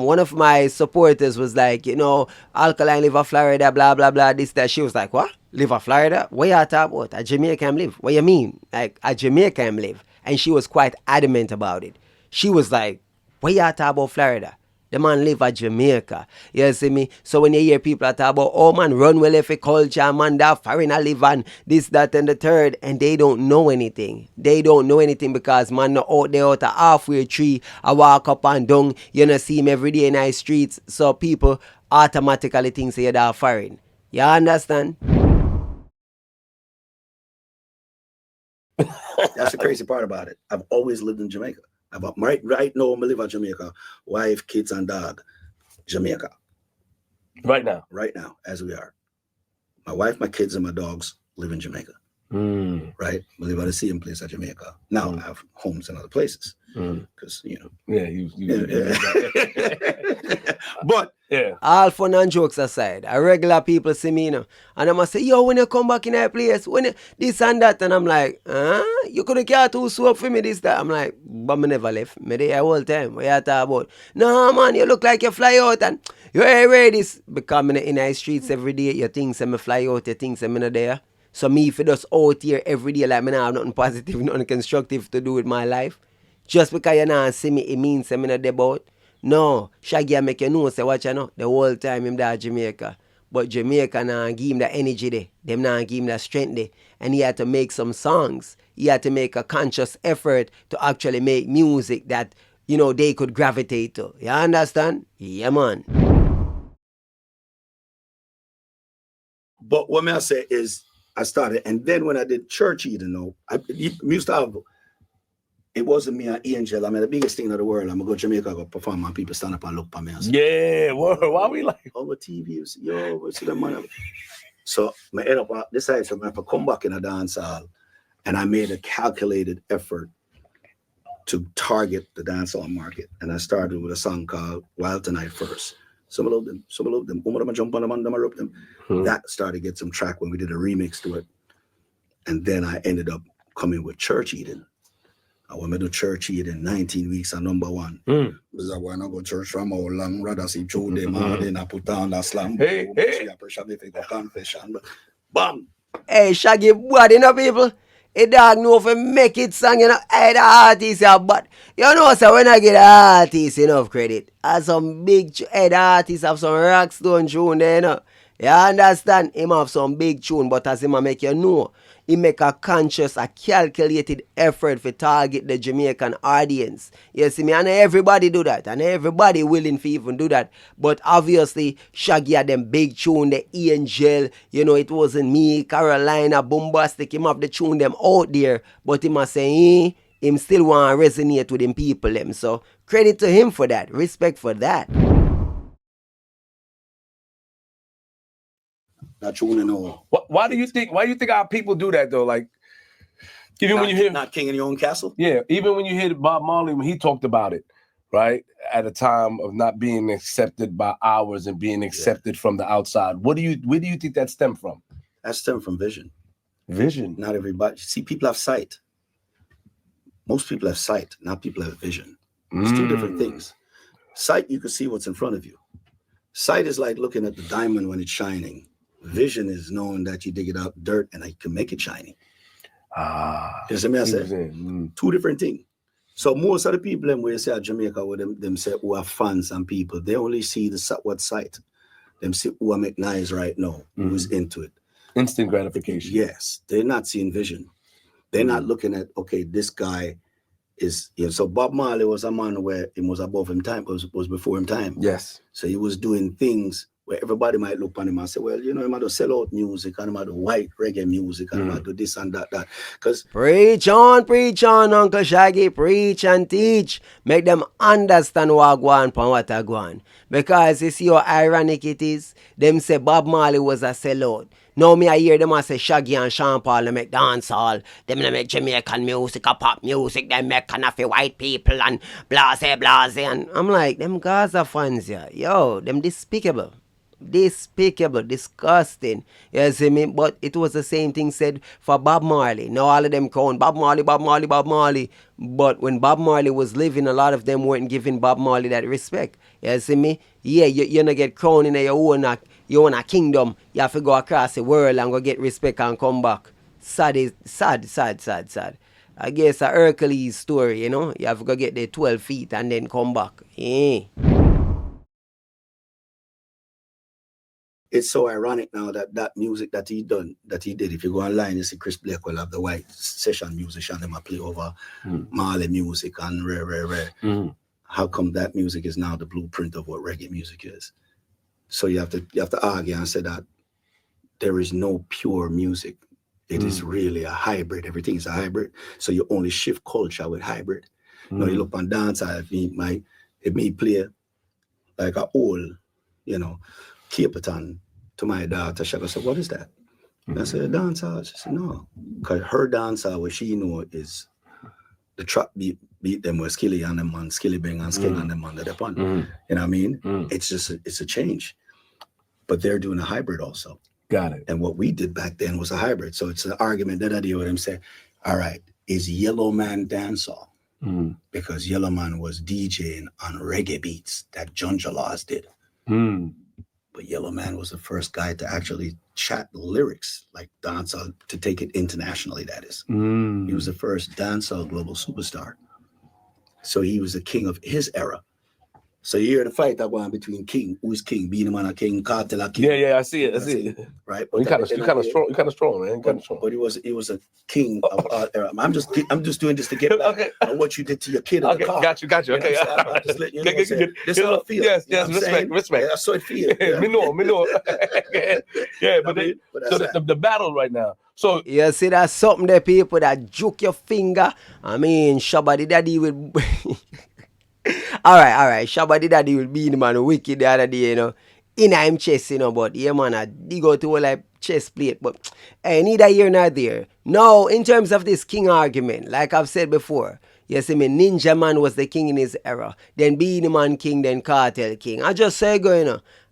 [SPEAKER 3] one of my supporters was like, you know, Alkaline live in Florida, blah, blah, blah, this, that. She was like, what? Live in Florida? Where you talking about? A Jamaican live? What you mean? Like, a Jamaican live? And she was quite adamant about it. She was like, where you talking about Florida? The man live at Jamaica. You see me? So when you hear people talk about, oh man, run well if a culture, man, that foreigner live and this, that, and the third, and they don't know anything. They don't know anything because man out there out a halfway tree, I walk up and down, you know, see him every day in the streets. So people automatically think say they're foreign. You understand?
[SPEAKER 1] That's the crazy part about it. I've always lived in Jamaica. Right now, I live in Jamaica. Wife, kids, and dog. Jamaica.
[SPEAKER 2] Right now,
[SPEAKER 1] as we are. My wife, my kids, and my dogs live in Jamaica. Right? We live at the same place at Jamaica. Now I have homes in other places. Because, you know. But
[SPEAKER 3] all fun and jokes aside, regular people see me, you know, and I must say, yo, when you come back in that place, when you, this and that, and I'm like, you couldn't care too soap for me this that. I'm like, but me never left. Me there all time. What you talk about? No, man, you look like you fly out and you ain't ready this. Because me in the streets every day, you think say me fly out, you think say me not there. So me if you just out here every day, like me not have nothing positive, nothing constructive to do with my life. Just because you not see me, it means say me not there about. No, Shaggy I make you know, say watch you know, the whole time him there Jamaica. But Jamaica nah give him the energy there. Them nah give him the strength there. And he had to make some songs. He had to make a conscious effort to actually make music that, you know, they could gravitate to. You understand? Yeah, man.
[SPEAKER 1] But what I say is, I started, and then when I did Church Eden, used to have, it wasn't me and Angel. I mean, the biggest thing in the world, I'm going to go to Jamaica, go perform, and people stand up and look at me. And say,
[SPEAKER 2] why we like?
[SPEAKER 1] On the TV, you see, yo, we see the money. So I end up, decided to come back in a dance hall, and I made a calculated effort to target the dancehall market. And I started with a song called Wild Tonight first. Some of them. Some of them jump on them, and I rope them. That started to get some track when we did a remix to it. And then I ended up coming with Church Eden. I went to Church Eden 19 weeks and #1. Because I want to go to church from how long, rather see Joe them and then I put down that slam.
[SPEAKER 2] Hey.
[SPEAKER 1] Confession. But bam!
[SPEAKER 3] Hey, Shaggy, what you know, people? A dog know if make it song, you know, hey, the artist, yeah, but you know, so when I get the artist enough credit, as some big, hey, the artist have some rockstone tune there, you know. You understand? Him have some big tune, but as him a make you know, he make a conscious, a calculated effort to target the Jamaican audience. You see me? And everybody do that. And everybody willing to even do that. But obviously, Shaggy had them big tune, the Angel, you know, it wasn't me, Carolina, Bombastic, him have the tune them out there. But him a say, him still want to resonate with them people them. So credit to him for that. Respect for that.
[SPEAKER 1] Not tuning on.
[SPEAKER 2] Why do you think our people do that though? Like, even when you hear
[SPEAKER 1] not king in your own castle.
[SPEAKER 2] Yeah, even when you hear Bob Marley when he talked about it, right? At a time of not being accepted by ours and being accepted from the outside. Where do you think that stemmed from?
[SPEAKER 1] That stemmed from vision.
[SPEAKER 2] Vision.
[SPEAKER 1] Not everybody. See, people have sight. Most people have sight. Not people have vision. It's two different things. Sight, you can see what's in front of you. Sight is like looking at the diamond when it's shining. Vision is knowing that you dig it out dirt and you can make it shiny. You see me? I said two different things. So most of the people when you say at Jamaica with them say who are fans and people, they only see what sight. Them see who I make nice right now, who's into it.
[SPEAKER 2] Instant gratification.
[SPEAKER 1] Yes, they're not seeing vision. They're not looking at, okay, this guy is, you know, so Bob Marley was a man where he was above him time, was before him time.
[SPEAKER 2] Yes.
[SPEAKER 1] So he was doing things where everybody might look on him and say, well, you know, he might do sell out music and he might do white reggae music and he might do this and that. Because
[SPEAKER 3] preach on, Uncle Shaggy, preach and teach. Make them understand what go on and what I go on. Because you see how ironic it is. Them say Bob Marley was a sellout. Now me I hear them say Shaggy and Sean Paul, they make dancehall. Them they make Jamaican music, a pop music, they make kind of white people and blase. And I'm like, them Gaza fans, yeah. Yo, them despicable, disgusting. You see me? But it was the same thing said for Bob Marley. Now all of them calling Bob Marley. But when Bob Marley was living, a lot of them weren't giving Bob Marley that respect. You see me? Yeah, you're not get crowned in your own kingdom. You have to go across the world and go get respect and come back. Sad. I guess a Hercules story, you know? You have to go get the 12 feet and then come back. Yeah.
[SPEAKER 1] it's so ironic now that music that he did, if you go online, you see Chris Blake will have the white session musician, them a play over Marley music and rare. How come that music is now the blueprint of what reggae music is? So you have to argue and say that there is no pure music. It is really a hybrid. Everything is a hybrid. So you only shift culture with hybrid. You know, you look on dancehall, it may play like a old, Caperton to my daughter. She said, "What is that?" And I said, "Dancehall." She said, "No." Because her dancehall, what she know is the trap beat them with Skilly and them on Skilly Bang and Skilly and them on the Depon. You know what I mean? It's just it's a change. But they're doing a hybrid also.
[SPEAKER 2] Got it.
[SPEAKER 1] And what we did back then was a hybrid. So it's an argument that I deal with them say, all right, is Yellow Man dancehall? Because Yellow Man was DJing on reggae beats that John Laws did. But Yellow Man was the first guy to actually chat lyrics like dancehall, to take it internationally, that is. He was the first dancehall global superstar. So he was the king of his era. So you hear the fight that went between King, who is King, Beenie Man a King, Cartel a King.
[SPEAKER 2] Yeah, I see it.
[SPEAKER 1] Right?
[SPEAKER 2] Well, you kind of strong. You kind of strong, man.
[SPEAKER 1] But he was a king of our era. I'm just doing this to get back on what you did to your kid in the car.
[SPEAKER 2] Got you. Okay.
[SPEAKER 1] I'm just letting you know. This is how I feel.
[SPEAKER 2] Yes, respect.
[SPEAKER 1] Yeah, that's how it feels.
[SPEAKER 2] Me know. Yeah, but the battle right now. So
[SPEAKER 3] you see that something there, people that juke your finger. I mean, Shabba Daddy will. All right. Shabba Daddy will be the man wicked the other day, in him chest, but yeah, man, I dig out to all like chest plate, but neither here nor there. No, in terms of this king argument, like I've said before, you see me, Ninja Man was the king in his era, then Beenie Man king, then Cartel king. I just say,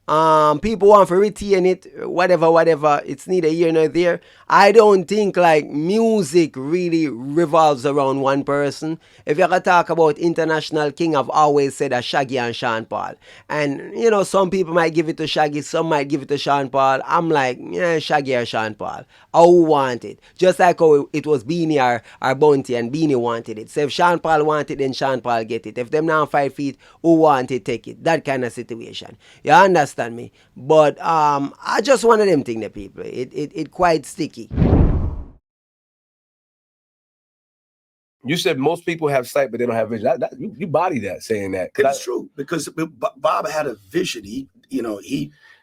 [SPEAKER 3] People want to retain it, whatever. It's neither here nor there. I don't think like music really revolves around one person. If you're gonna talk about international king, I've always said that Shaggy and Sean Paul. And you know, some people might give it to Shaggy, some might give it to Sean Paul. I'm like, yeah, Shaggy or Sean Paul. I want it. Just like how it was Beanie or Bounty, and Beanie wanted it. So if Sean Paul wanted it, then Sean Paul get it. If them now 5 feet, who want it, take it. That kind of situation. You understand me? But I just one of them thing, the people. It quite sticky.
[SPEAKER 2] You said most people have sight, but they don't have vision. You body that, saying that.
[SPEAKER 1] It's true, because Bob had a vision.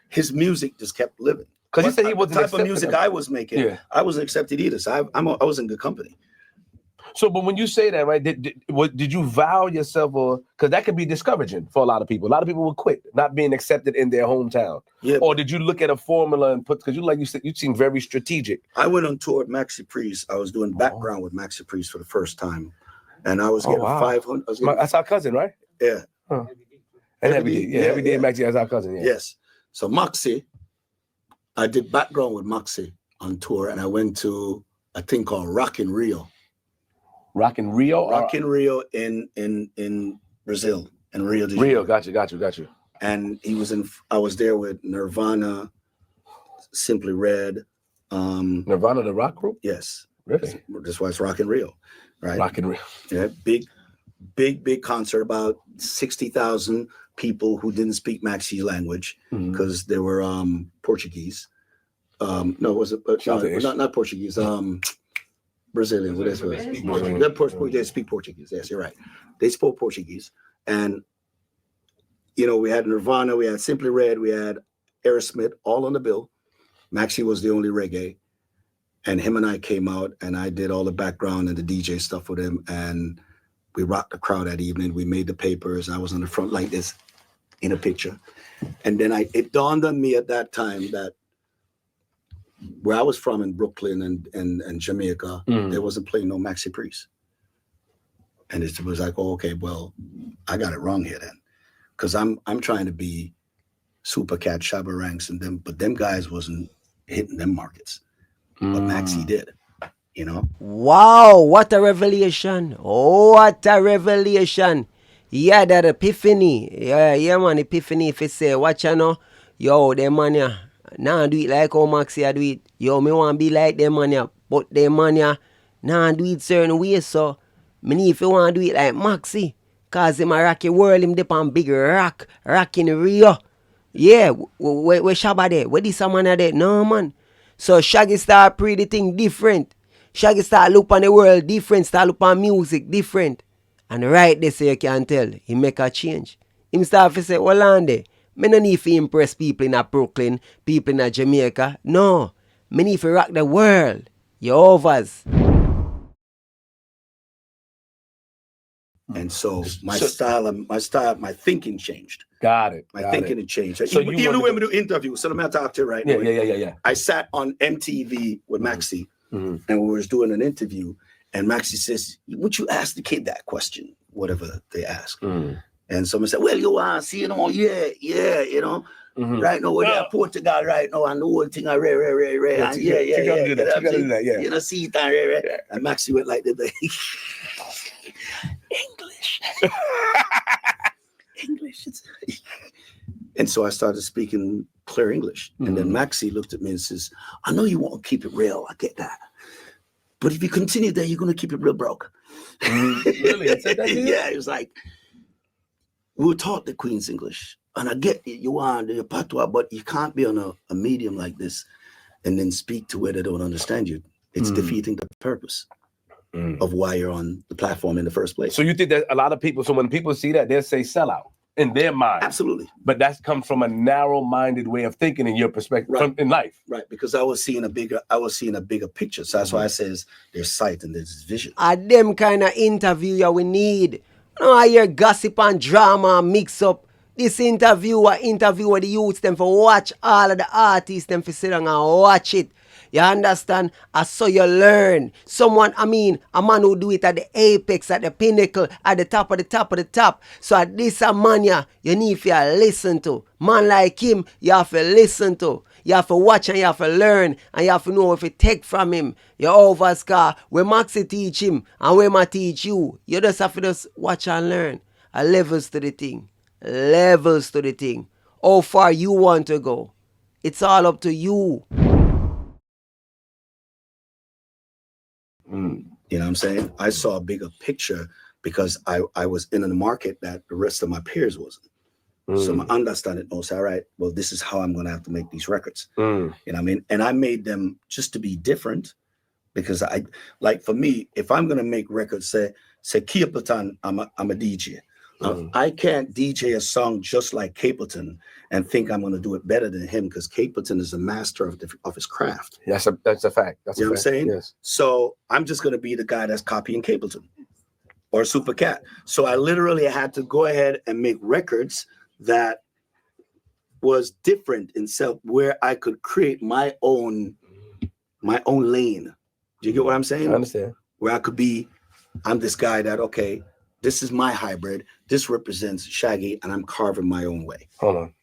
[SPEAKER 1] His music just kept living.
[SPEAKER 2] Because he said he wasn't
[SPEAKER 1] the type of music I was making.
[SPEAKER 2] Yeah.
[SPEAKER 1] I wasn't accepted either. So I was in good company.
[SPEAKER 2] So, but when you say that, right, did you vow yourself, or because that could be discouraging for a lot of people. A lot of people will quit not being accepted in their hometown.
[SPEAKER 1] Yeah.
[SPEAKER 2] Or did you look at a formula and put, because you said, you seem very strategic.
[SPEAKER 1] I went on tour with Maxi Priest. I was doing background with Maxi Priest for the first time, and I was getting 500.
[SPEAKER 2] That's our cousin, right?
[SPEAKER 1] Yeah.
[SPEAKER 2] Huh. And every day Maxi has our cousin. Yeah.
[SPEAKER 1] Yes. So Maxi, I did background with Maxi on tour, and I went to a thing called Rock in Rio.
[SPEAKER 2] Rock in Rio?
[SPEAKER 1] Rock in Rio in Brazil, in Rio de
[SPEAKER 2] Rio,
[SPEAKER 1] Janeiro.
[SPEAKER 2] got you.
[SPEAKER 1] And I was there with Nirvana, Simply Red.
[SPEAKER 2] Nirvana, the rock group?
[SPEAKER 1] Yes.
[SPEAKER 2] Really?
[SPEAKER 1] That's why it's Rock in Rio, right?
[SPEAKER 2] Rock in Rio.
[SPEAKER 1] Yeah, big concert, about 60,000 people who didn't speak Maxi language because they were Portuguese. No, was it? Not Portuguese. Brazilian. What is it? They speak Portuguese. Yes, you're right. They spoke Portuguese, and we had Nirvana, we had Simply Red, we had Aerosmith, all on the bill. Maxi was the only reggae, and him and I came out, and I did all the background and the DJ stuff with him, and we rocked the crowd that evening. We made the papers. I was on the front like this in a picture, and then it dawned on me at that time that where I was from in Brooklyn and Jamaica, they wasn't playing no Maxi Priest. And it was like, oh, okay, well, I got it wrong here then. Because I'm trying to be Super Cat, Shabba Ranks, and them, but them guys wasn't hitting them markets. But Maxi did,
[SPEAKER 3] Wow, what a revelation. What a revelation. Yeah, that epiphany. Yeah, man, epiphany. If you say, watch yo, them man, yeah. Nah, do it like how Maxi do it. Yo, me want to be like them man, yeah. But them man, yeah, nah, do it certain ways. So, me need if you want to do it like Maxi. Cause him a rocky world, him dip on big rock in Rio. Yeah, where Shabba there? Where this man there? No, man. So, Shaggy start pre the thing different. Shaggy start look on the world different, start look on music different. And right there, so you can tell, he make a change. Him start to say, well, on there. Me no need to impress people in Brooklyn, people in Jamaica. No, me need to rock the world. You overs.
[SPEAKER 1] And so my my thinking changed.
[SPEAKER 2] Got it.
[SPEAKER 1] My thinking had changed.
[SPEAKER 2] So
[SPEAKER 1] even when we do interviews, so let me talk to you right now.
[SPEAKER 2] Yeah.
[SPEAKER 1] I sat on MTV with Maxi, and we was doing an interview, and Maxi says, "Would you ask the kid that question, whatever they ask?" And someone said, well, you want to see, right now, we're there Portugal right now, and the whole thing, yeah. See it, and Maxi went like this, English. And so I started speaking clear English. And then Maxi looked at me and says, I know you want to keep it real, I get that. But if you continue there, you're going to keep it real broke.
[SPEAKER 2] Really?
[SPEAKER 1] Yeah, it was like, we were taught the Queen's English, and I get it, you want the patois, but you can't be on a medium like this and then speak to where they don't understand you. It's defeating the purpose of why you're on the platform in the first place.
[SPEAKER 2] So you think that a lot of people, so when people see that, they'll say sellout in their mind.
[SPEAKER 1] Absolutely.
[SPEAKER 2] But that comes from a narrow-minded way of thinking in your perspective in life.
[SPEAKER 1] Right, because I was seeing a bigger picture. So that's why I says there's sight and there's vision.
[SPEAKER 3] Them kind of interview we need. No, I hear gossip and drama mix up. This interview where the youths them for watch all of the artists them for sit down and watch it. You understand? I saw you learn. Someone, I mean, a man who do it at the apex, at the pinnacle, at the top of the top of the top. So at this a man, you need to listen to. Man like him, you have to listen to. You have to watch and you have to learn and you have to know what you take from him. You over scar. When Maxi teach him and when I teach you, you just have to just watch and learn. Levels to the thing. Levels to the thing. How far you want to go. It's all up to you.
[SPEAKER 1] You know what I'm saying? I saw a bigger picture because I was in a market that the rest of my peers wasn't. So my understanding knows, all right, well, this is how I'm going to have to make these records. You know what I mean? And I made them just to be different because I, like for me, if I'm going to make records, say Capleton, I'm a DJ. I can't DJ a song just like Capleton and think I'm going to do it better than him because Capleton is a master of his craft.
[SPEAKER 2] That's a fact. That's
[SPEAKER 1] You know what I'm saying?
[SPEAKER 2] Yes.
[SPEAKER 1] So I'm just going to be the guy that's copying Capleton or Super Cat. So I literally had to go ahead and make records that was different in self, where I could create my own lane. Do you get what I'm saying?
[SPEAKER 2] I understand.
[SPEAKER 1] Where I could be, I'm this guy that, okay, this is my hybrid. This represents Shaggy, and I'm carving my own way.
[SPEAKER 2] Hold on.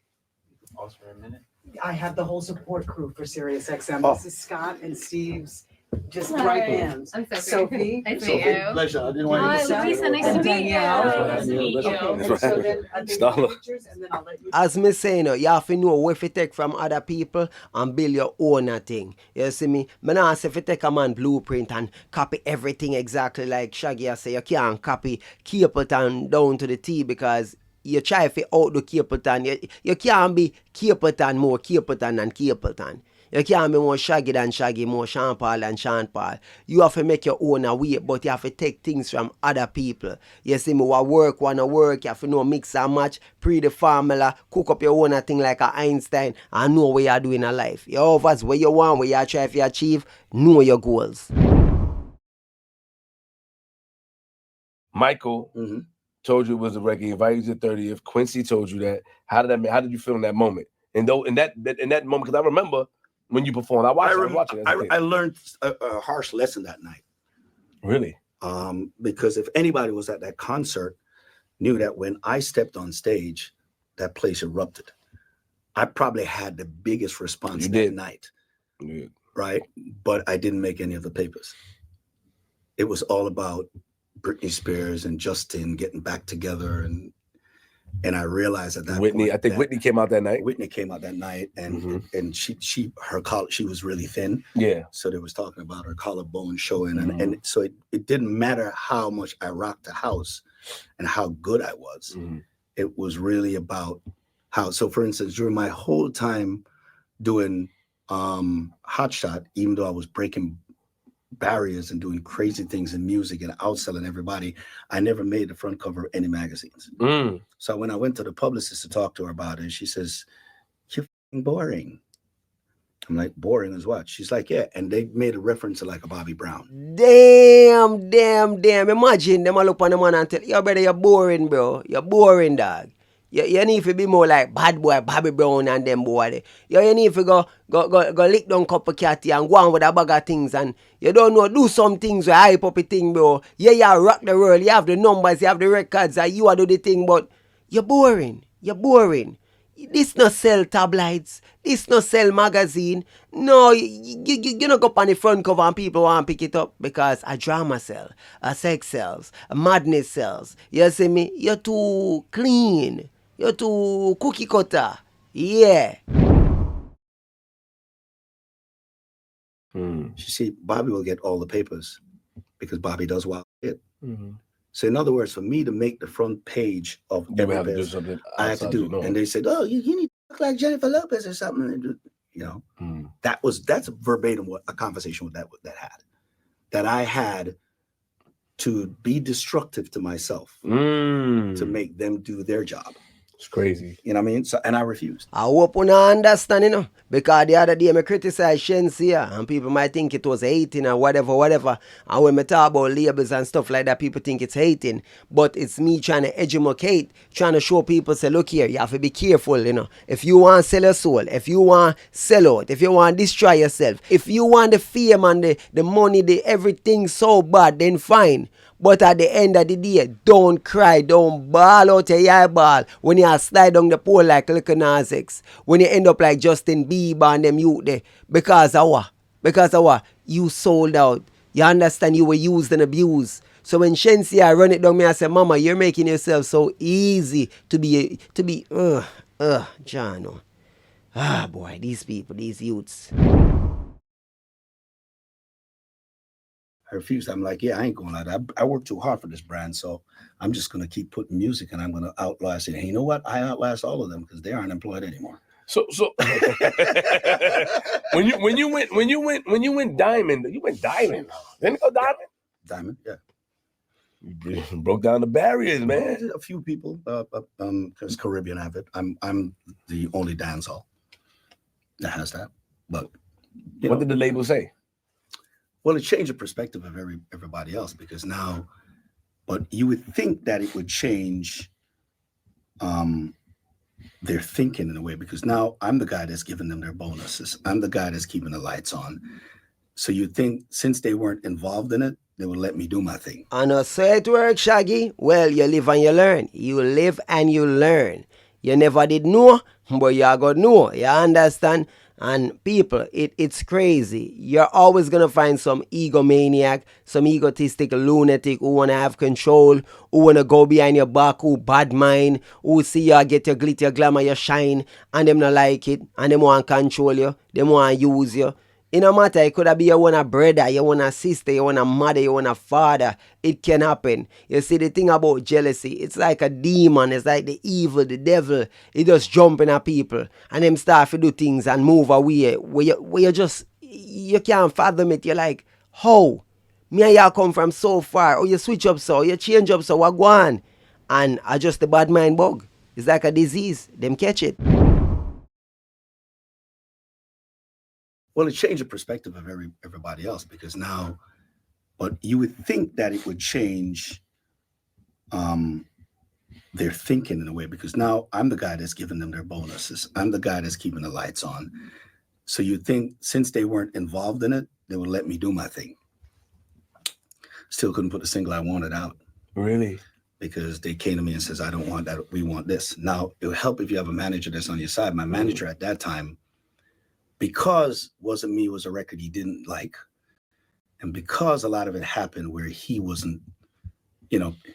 [SPEAKER 6] Pause for a minute.
[SPEAKER 7] I have the whole support crew for Sirius XM.
[SPEAKER 1] Oh.
[SPEAKER 7] This is Scott and Steve's just
[SPEAKER 4] Hi.
[SPEAKER 7] right hands.
[SPEAKER 4] I'm Sophie.
[SPEAKER 7] Sophie.
[SPEAKER 4] Nice to meet you.
[SPEAKER 1] Pleasure. I didn't want
[SPEAKER 4] Hi,
[SPEAKER 1] to sit
[SPEAKER 4] Louisa.
[SPEAKER 1] here.
[SPEAKER 4] Nice to
[SPEAKER 7] And
[SPEAKER 4] meet you.
[SPEAKER 7] Danielle.
[SPEAKER 4] Nice to meet you.
[SPEAKER 7] Okay,
[SPEAKER 2] That's
[SPEAKER 7] so
[SPEAKER 2] right.
[SPEAKER 7] then I think
[SPEAKER 2] Stop.
[SPEAKER 7] pictures and then I'll let you.
[SPEAKER 3] As me saying, you have to know what you take from other people and build your own thing. You see me? I not say if you take a man blueprint and copy everything exactly like Shaggy, I say you can't copy Capleton down to the T because you try to out the Capleton. You can't be Capleton more Capleton than Capleton. You can't be more Shaggy than Shaggy, more Sean Paul than Sean Paul. You have to make your own way, but you have to take things from other people. You see me, what work, wanna work, you have to know mix and match, pre the formula, cook up your own thing like a Einstein, and know what you're doing in life. You offers where you want, where you try to achieve, know your goals.
[SPEAKER 2] Michael told you it was a record. He invited you to the 30th. Quincy told you that. How did you feel in that moment? And though in that moment, because I remember when you performed, I was watching.
[SPEAKER 1] I learned a harsh lesson that night.
[SPEAKER 2] Really?
[SPEAKER 1] Because if anybody was at that concert, knew that when I stepped on stage, that place erupted. I probably had the biggest response that night. Right? But I didn't make any of the papers. It was all about Britney Spears and Justin getting back together, and I realized at that
[SPEAKER 2] Whitney,
[SPEAKER 1] point
[SPEAKER 2] I think Whitney came out that night.
[SPEAKER 1] Whitney came out that night, and she was really thin.
[SPEAKER 2] Yeah.
[SPEAKER 1] So they was talking about her collarbone showing, and so it didn't matter how much I rocked the house and how good I was. It was really about how. So for instance, during my whole time doing Hot Shot, even though I was breaking barriers and doing crazy things in music and outselling everybody, I never made the front cover of any magazines. So when I went to the publicist to talk to her about it, she says, "You're boring." I'm like, "Boring as what?" She's like, "Yeah." And they made a reference to like a Bobby Brown.
[SPEAKER 3] Damn. Imagine them all look on the man and tell you, brother, you're boring, bro. You're boring, dog. You need to be more like Bad Boy, Bobby Brown and them boy. You need to go lick down cup of catty and go on with a bag of things, and you don't know, do some things with hype up a thing, bro. Yeah, you rock the world, you have the numbers, you have the records, and you do the thing, but you're boring. This not sell tabloids. This not sell magazine. No, you not go up on the front cover and people want to pick it up because a drama sell, a sex sells, a madness sells. You see me? You're too clean. You're too cookie cutter. Yeah.
[SPEAKER 1] She see, Bobby will get all the papers because Bobby does wild shit. So in other words, for me to make the front page of
[SPEAKER 2] You have to do
[SPEAKER 1] every
[SPEAKER 2] something.
[SPEAKER 1] I had to do. And they said, "Oh, you need to look like Jennifer Lopez or something." You know, that's verbatim what a conversation with that I had to be destructive to myself to make them do their job.
[SPEAKER 2] It's crazy.
[SPEAKER 1] You know what I mean? So, and I refused.
[SPEAKER 3] I hope you understand, because the other day I criticized Shensia and people might think it was hating or whatever. And when I talk about labels and stuff like that, people think it's hating. But it's me trying to educate, trying to show people, say, look here, you have to be careful, If you want to sell your soul, if you want to sell out, if you want to destroy yourself, if you want the fame and the money, the everything so bad, then fine. But at the end of the day, don't cry, don't bawl out your eyeball when you slide down the pole like Lil Nas X, when you end up like Justin Bieber and them youth there. Because of what? You sold out. You understand, you were used and abused. So when Shensia run it down me, I say, Mama, you're making yourself so easy to be, John. Ah, boy, these people, these youths.
[SPEAKER 1] I refused. I'm like, yeah, I ain't going out. I work too hard for this brand, so I'm just gonna keep putting music, and I'm gonna outlast it. And you know what? I outlast all of them because they aren't employed anymore.
[SPEAKER 2] So when you went diamond, you went diamond. Didn't you go diamond?
[SPEAKER 1] Diamond, yeah.
[SPEAKER 2] You broke down the barriers, man.
[SPEAKER 1] A few people, because Caribbean have it. I'm the only dancehall that has that. But
[SPEAKER 2] what did the label say?
[SPEAKER 1] Well, it changed the perspective of everybody else, because now, but you would think that it would change their thinking in a way, because now I'm the guy that's giving them their bonuses. I'm the guy that's keeping the lights on. So you think since they weren't involved in it, they would let me do my thing.
[SPEAKER 3] And so it works, Shaggy. Well, you live and you learn. You live and you learn. You never did know, but you are gonna know. You understand? And people, it's crazy. You're always going to find some egomaniac, some egotistic lunatic who want to have control, who want to go behind your back, who bad mind, who see you get your glitter, your glamour, your shine, and them not like it, and them want to control you, them want to use you. It no matter, it could be you want a brother, you want a sister, you want a mother, you want a father. It can happen. You see, the thing about jealousy, it's like a demon, it's like the evil, the devil. It just jumping at people and them start to do things and move away where you can't fathom it. You're like, how? Me and y'all come from so far, or you switch up so, you change up so, what go on? And I just the bad mind bug. It's like a disease. Them catch it.
[SPEAKER 1] Well, it changed the perspective of everybody else, because now, but you would think that it would change their thinking in a way, because now I'm the guy that's giving them their bonuses. I'm the guy that's keeping the lights on. So you think since they weren't involved in it, they would let me do my thing. Still couldn't put the single I wanted out.
[SPEAKER 2] Really?
[SPEAKER 1] Because they came to me and says, I don't want that. We want this. Now, it would help if you have a manager that's on your side. My manager at that time, because Wasn't Me was a record he didn't like, and because a lot of it happened where he wasn't,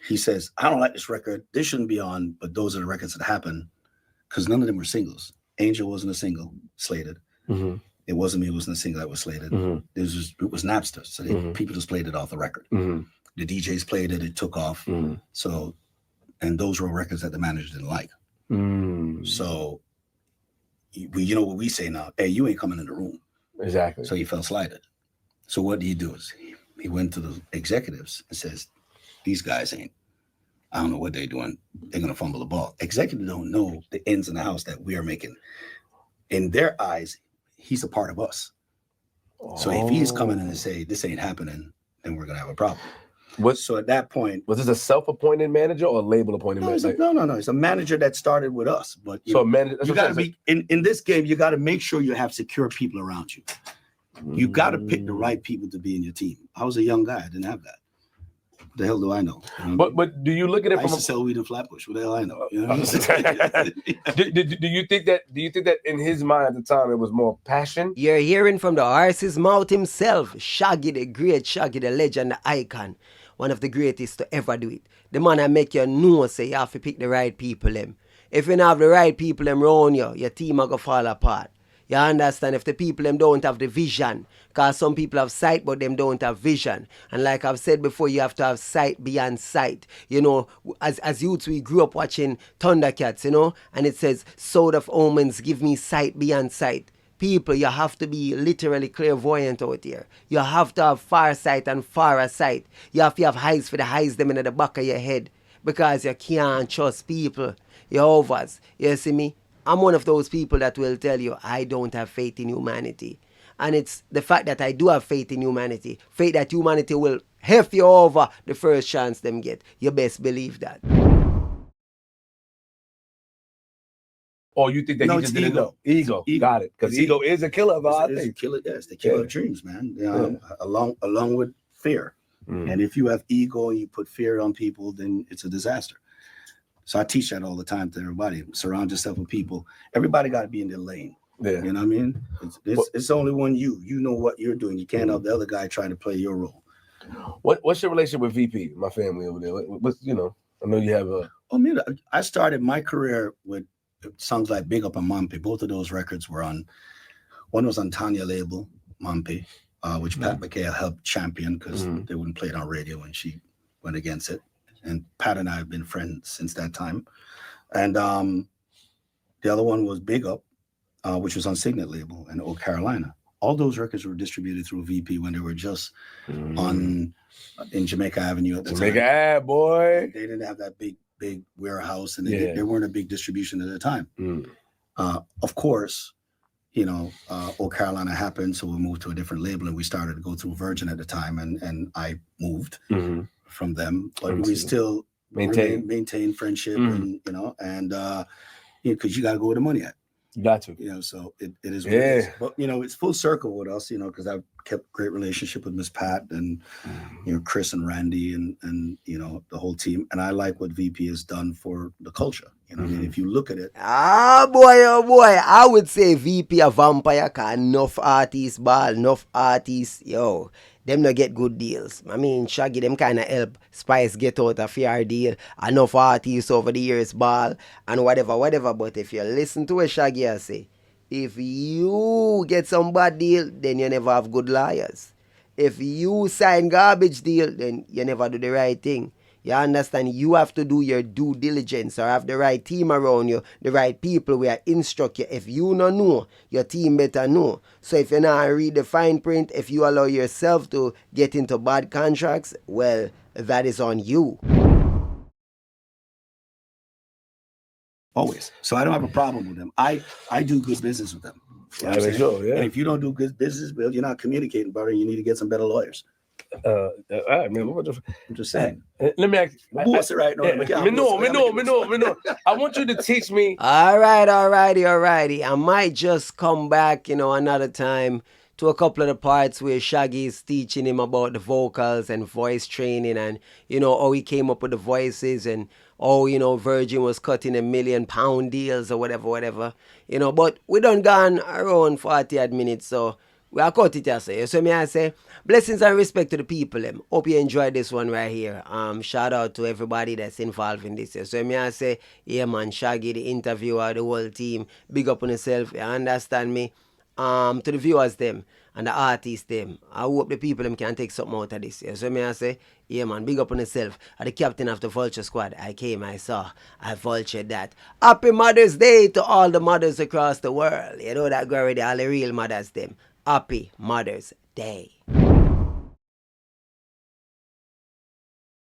[SPEAKER 1] he says, I don't like this record, this shouldn't be on, but those are the records that happen, because none of them were singles. Angel wasn't a single slated. Mm-hmm. It Wasn't Me wasn't a single that was slated. Mm-hmm. It was Napster, so people just played it off the record. Mm-hmm. The DJs played it, it took off. Mm-hmm. So, and those were records that the manager didn't like. Mm-hmm. So, you know what we say now? Hey, you ain't coming in the room.
[SPEAKER 2] Exactly.
[SPEAKER 1] So he felt slighted. So what he do is he went to the executives and says, these guys I don't know what they're doing. They're going to fumble the ball. Executives don't know the ins and the outs that we are making. In their eyes, he's a part of us. Oh. So if he's coming in and say, this ain't happening, then we're going to have a problem. So at that point,
[SPEAKER 2] was this a self-appointed manager or a label-appointed manager?
[SPEAKER 1] No. It's a manager that started with us. But you got to be in this game. You got to make sure you have secure people around you. You got to pick the right people to be in your team. I was a young guy. I didn't have that. What the hell do I know?
[SPEAKER 2] But do you look at it
[SPEAKER 1] I used to sell weed in Flatbush. What the hell I know? You know
[SPEAKER 2] do you think that in his mind at the time it was more passion?
[SPEAKER 3] You're hearing from the horse's mouth himself, Shaggy, the great Shaggy, the legend, the icon. One of the greatest to ever do it. The man that make you know, say you have to pick the right people them. If you don't have the right people them around you, your team are going to fall apart. You understand? If the people them don't have the vision, because some people have sight but them don't have vision. And like I've said before, you have to have sight beyond sight. As youths, we grew up watching Thundercats, and it says, Sword of Omens, give me sight beyond sight. People, you have to be literally clairvoyant out here. You have to have far sight and far sight. You have to have eyes for the eyes them in the back of your head. because you can't trust people. Jehovah's, you see me? I'm one of those people that will tell you I don't have faith in humanity. And it's the fact that I do have faith in humanity, faith that humanity will F you over the first chance them get. You best believe that.
[SPEAKER 2] Or you think that
[SPEAKER 1] No,
[SPEAKER 2] he
[SPEAKER 1] it's
[SPEAKER 2] just didn't know?
[SPEAKER 1] ego.
[SPEAKER 2] Ego. Got it. Because
[SPEAKER 1] It's
[SPEAKER 2] ego is a killer of all
[SPEAKER 1] It's
[SPEAKER 2] things.
[SPEAKER 1] killer, yes, the killer
[SPEAKER 2] Yeah.
[SPEAKER 1] of dreams, man. Along with fear.
[SPEAKER 2] Mm.
[SPEAKER 1] And if you have ego and you put fear on people, then it's a disaster. So I teach that all the time to everybody. Surround yourself with people. Everybody got to be in their lane.
[SPEAKER 2] Yeah.
[SPEAKER 1] You know what I mean? It's only one you. You know what you're doing. You can't have the other guy trying to play your role.
[SPEAKER 2] What's your relationship with VP, my family over there? What's I know you have a...
[SPEAKER 1] Oh, man, I started my career with songs like Big Up and Mampi. Both of those records were on, one was on Tanya label, Mampi, which Pat McHale helped champion because they wouldn't play it on radio when she went against it. And Pat and I have been friends since that time. And the other one was Big Up, which was on Signet label in Old Carolina. All those records were distributed through VP when they were just in Jamaica Avenue at the time.
[SPEAKER 2] Jamaica Ave, boy.
[SPEAKER 1] They didn't have that big warehouse, and they weren't a big distribution at the time. Of course, Old Carolina happened, so we moved to a different label, and we started to go through Virgin at the time, and I moved from them, but we still maintain friendship, and because you got to go where the money at.
[SPEAKER 2] You got to.
[SPEAKER 1] So it is what it is. But, it's full circle with us, because I've kept great relationship with Miss Pat and, Chris and Randy and the whole team. And I like what VP has done for the culture. I mean, if you look at it.
[SPEAKER 3] Oh boy. I would say VP a vampire, cause enough artists, them not get good deals. I mean, Shaggy, them kind of help Spice get out a fair deal. Enough artists over the years, ball, and whatever. But if you listen to what Shaggy I say, if you get some bad deal, then you never have good lawyers. If you sign garbage deal, then you never do the right thing. You understand? You have to do your due diligence or have the right team around you, the right people who instruct you. If you don't know, your team better know. So if you not read the fine print, if you allow yourself to get into bad contracts, well, that is on you.
[SPEAKER 1] Always. So I don't have a problem with them. I do good business with them. You know what I'm saying? And if you don't do good business, Bill, you're not communicating better. You need to get some better lawyers.
[SPEAKER 2] All right, man.
[SPEAKER 1] I'm just saying.
[SPEAKER 2] Let me ask you.
[SPEAKER 1] What's it right?
[SPEAKER 2] Me know. I want you to teach me.
[SPEAKER 3] Alrighty. I might just come back, another time to a couple of the parts where Shaggy is teaching him about the vocals and voice training and, how he came up with the voices and Virgin was cutting £1 million deals or whatever. But we done gone around 40 minutes, so we are cut it here. So I say, blessings and respect to the people. Hope you enjoyed this one right here. Shout out to everybody that's involved in this. So I say, yeah man, Shaggy, the interviewer, the whole team, big up on yourself. You understand me? To the viewers them and the artists them. I hope the people them can take something out of this. So I say, yeah man, big up on yourself. I'm the captain of the Vulture Squad. I came, I saw, I vultured that. Happy Mother's Day to all the mothers across the world. You know that already, all the real mothers them. Happy Mother's Day.